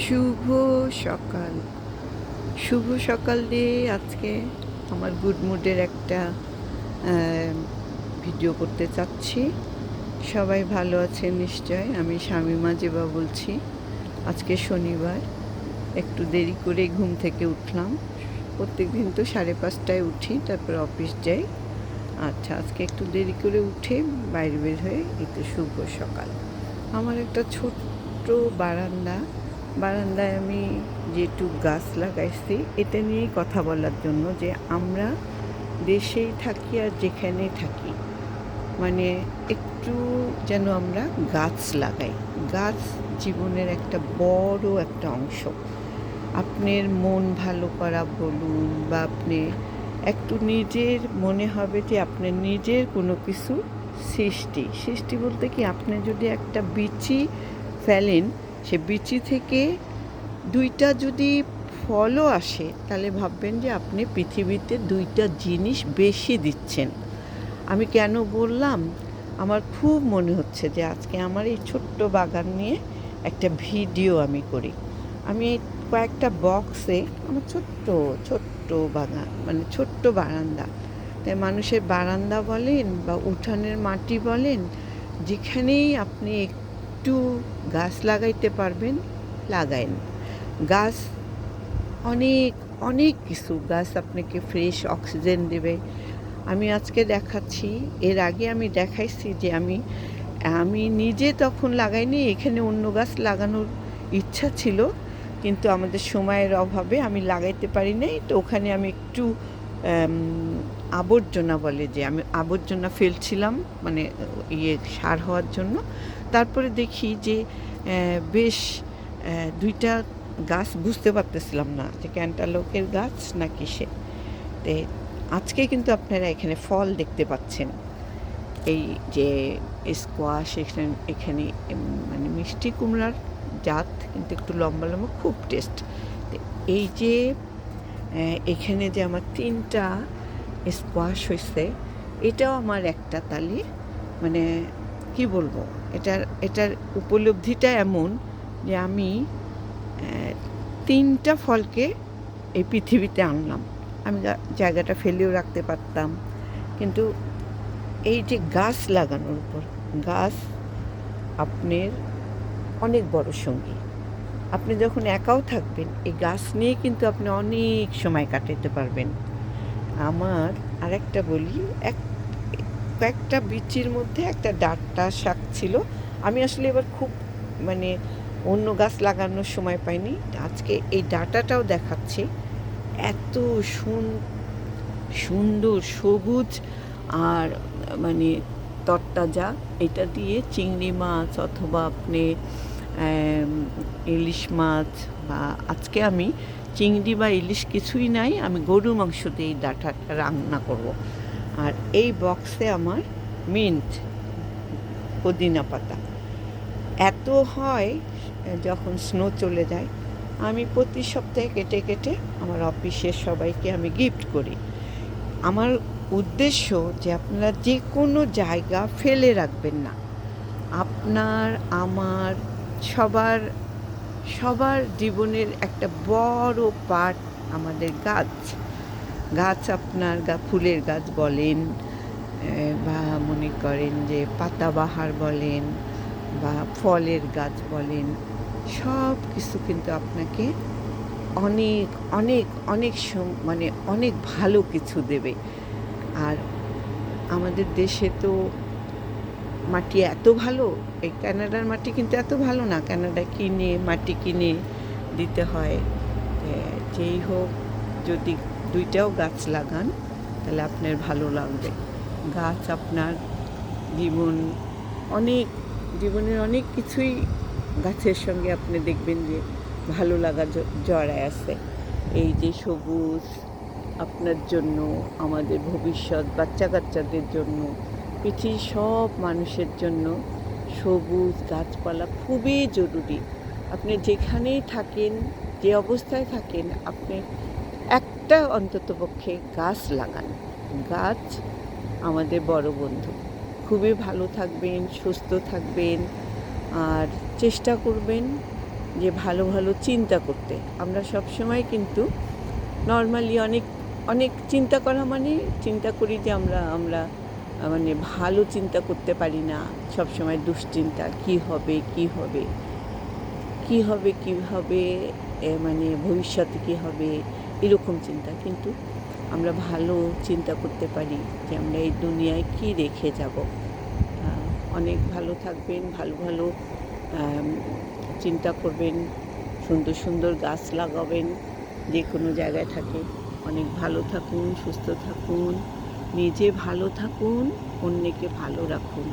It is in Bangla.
শুভ সকাল। শুভ সকাল দিয়ে আজকে আমার গুড মুডের একটা ভিডিও করতে চাচ্ছি। সবাই ভালো আছেন নিশ্চয়। আমি শামীমা জেবা বলছি। আজকে শনিবার, একটু দেরি করে ঘুম থেকে উঠলাম। প্রত্যেকদিন তো 5:30টায় উঠি, তারপর অফিস যাই। আচ্ছা, আজকে একটু দেরি করে উঠে বাইরে বের হয়ে একটু শুভ সকাল। আমার একটা ছোট্ট বারান্দায় আমি যেটুক গাছ লাগাইছি এটা নিয়েই কথা বলার জন্য, যে আমরা দেশেই থাকি আর যেখানেই থাকি, মানে একটু যেন আমরা গাছ লাগাই। গাছ জীবনের একটা বড় একটা অংশ। আপনার মন ভালো করা বলুন, বা আপনি একটু নিজের মনে হবে যে আপনার নিজের কোনো কিছু সৃষ্টি বলতে কি, আপনি যদি একটা বিচি ফেলেন, সে বিচি থেকে 2টা যদি ফলও আসে, তাহলে ভাববেন যে আপনি পৃথিবীতে 2টা জিনিস বেশি দিচ্ছেন। আমি কেন বললাম, আমার খুব মনে হচ্ছে যে আজকে আমার এই ছোট্ট বাগান নিয়ে একটা ভিডিও আমি করি। আমি কয়েকটা বক্সে আমার ছোট্ট বাগান, মানে ছোট্ট বারান্দা, তাই মানুষের বারান্দা বলেন বা উঠানের মাটি বলেন, যেখানেই আপনি একটু গাছ লাগাইতে পারবেন লাগাইন। গাছ অনেক অনেক কিছু, গাছ আপনাকে ফ্রেশ অক্সিজেন দেবে। আমি আজকে দেখাচ্ছি, এর আগে আমি দেখাইছি যে আমি আমি নিজে তখন লাগাইনি, এখানে অন্য গাছ লাগানোর ইচ্ছা ছিল, কিন্তু আমাদের সময়ের অভাবে আমি লাগাইতে পারি নাই। তো ওখানে আমি একটু আবর্জনা বলে, যে আমি আবর্জনা ফেলছিলাম, মানে সার হওয়ার জন্য। তারপরে দেখি যে বেশ 2টা গাছ, বুঝতে পারতেছিলাম না যে ক্যান্টালুপের গাছ না কিসে। তো আজকে কিন্তু আপনারা এখানে ফল দেখতে পাচ্ছেন। এই যে স্কোয়াশ, এখানে মানে মিষ্টি কুমড়ার জাত, কিন্তু একটু লম্বা লম্বা, খুব টেস্ট। তো এই যে এখানে যে আমার 3টা স্কোয়াশ হয়েছে, এটাও আমার একটা তালি, মানে কি বলবো, এটার উপলব্ধিটা এমন যে আমি 3টা ফলকে এই পৃথিবীতে আনলাম। আমি জায়গাটা ফেলেও রাখতে পারতাম, কিন্তু এই যে গাছ লাগানোর উপর, গাছ আপনার অনেক বড় সঙ্গী। আপনি যখন একাও থাকবেন, এই গাছ নিয়ে কিন্তু আপনি অনেক সময় কাটাতে পারবেন। আমার আরেকটা বলি, কয়েকটা বিচির মধ্যে একটা ডাঁটা শাক ছিল। আমি আসলে এবার খুব, মানে অন্য গাছ লাগানোর সময় পাইনি, আজকে এই ডাঁটাটাও দেখাচ্ছি। এত সুন্দর সবুজ, আর মানে তরতাজা। এটা দিয়ে চিংড়ি মাছ অথবা আপনি ইলিশ মাছ, বা আজকে আমি চিংড়ি বা ইলিশ কিছুই নাই, আমি গরু মাংস দিয়ে এই ডাঁটাটা রান্না করব। আর এই বক্সে আমার মিন্ট, পুদিনা পাতা এত হয় যখন স্নো চলে যায়। আমি প্রতি সপ্তাহে কেটে কেটে আমার অফিসের সবাইকে আমি গিফট করি। আমার উদ্দেশ্য যে আপনারা যে কোনো জায়গা ফেলে রাখবেন না। আপনার, আমার, সবার সবার জীবনের একটা বড় পার্ট আমাদের গাছ। গাছ আপনার ফুলের গাছ বলেন, বা মনে করেন যে পাতাবাহার বলেন, বা ফলের গাছ বলেন, সব কিছু কিন্তু আপনাকে অনেক অনেক অনেক মানে অনেক ভালো কিছু দেবে। আর আমাদের দেশে তো মাটি এত ভালো, এই কানাডার মাটি কিন্তু এত ভালো না। কানাডায় মাটি কিনে দিতে হয়। যেই হোক, যদি 2টাও গাছ লাগান তাহলে আপনার ভালো লাগবে। গাছ আপনার জীবনের অনেক কিছুই গাছের সঙ্গে আপনি দেখবেন যে ভালো লাগা জড়ায় আছে। এই যে সবুজ, আপনার জন্য, আমাদের ভবিষ্যৎ বাচ্চা কাচ্চাদের জন্য, পৃথিবীর সব মানুষের জন্য সবুজ গাছপালা খুবই জরুরি। আপনি যেখানেই থাকেন, যে অবস্থায় থাকেন, আপনি একটা অন্ততপক্ষে গাছ লাগান। গাছ আমাদের বড় বন্ধু। খুবই ভালো থাকবেন, সুস্থ থাকবেন, আর চেষ্টা করবেন যে ভালো ভালো চিন্তা করতে। আমরা সবসময় কিন্তু নর্মালি অনেক অনেক চিন্তা করা মানে চিন্তা করি যে আমরা আমরা মানে ভালো চিন্তা করতে পারি না, সবসময় দুশ্চিন্তা কী হবে কী হবে কী হবে কী হবে, মানে ভবিষ্যতে কী হবে এরকম চিন্তা। কিন্তু আমরা ভালো চিন্তা করতে পারি যে আমরা এই দুনিয়ায় কী রেখে যাব। অনেক ভালো থাকবেন, ভালো ভালো চিন্তা করবেন, সুন্দর সুন্দর গাছ লাগাবেন যে কোনো জায়গায় থাকে। অনেক ভালো থাকুন, সুস্থ থাকুন, নিজে ভালো থাকুন, অন্যকে ভালো রাখুন।